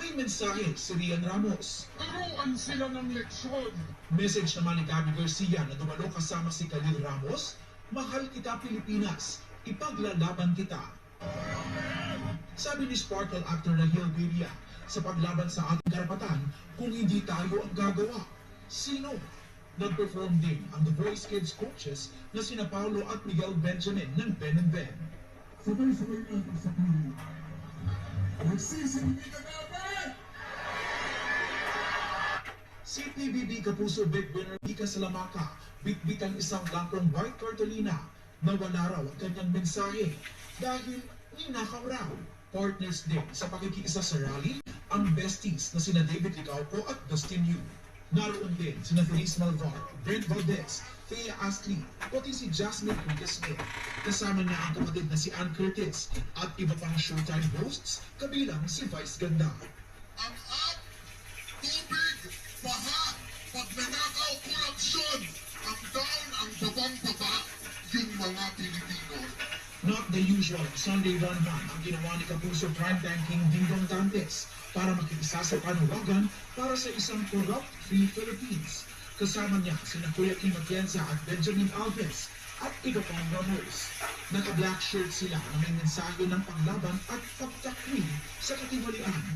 May mensahe si Rian Ramos. Turuan sila ng leksyon. Message naman ni Gabby Garcia na dumalo kasama si Khalil Ramos, "Mahal kita Pilipinas, ipaglalaban kita." Sabi ni Sparkle actor na Hill Bibia, sa paglaban sa ating karapatan, kung hindi tayo ang gagawa, sino? Nag-perform din ang The Voice Kids coaches na sina Paulo at Miguel Benjamin ng Ben and Ben. Sabay-sabay natin sa pili. Nagsisilbi ka dapat! Si PBB Kapuso Big Winner Mika Salamaka, bitbit ang isang blankong white cartolina na wala raw ang kanyang mensahe dahil ninakaw raw. Partners din sa pakikiisa sa rally ang besties na sina David Licauco at Dustin Yu. Naroon din sina Feliz Malvar, Brent Valdez, Thea Astley, pati si Jasmine Enriquez Smith. Kasama niya ang kapatid na si Ann Curtis at iba pang Showtime hosts kabilang si Vice Ganda. Ang tubig, baha, pagnanakaw, korupsyon, ang down, ang babang-baba, yung mga Pilipino. Not the usual Sunday run-run ang ginawa ni Kapuso Primetime King Dingdong Dantes para makikisa sa panawagan para sa isang corrupt-free Philippines. Kasama niya sina Kuya Kim Atienza at Benjamin Alves at iba pang runners. Naka-black shirt sila na may mensahe ng panglaban at pagtakwil sa katiwalian.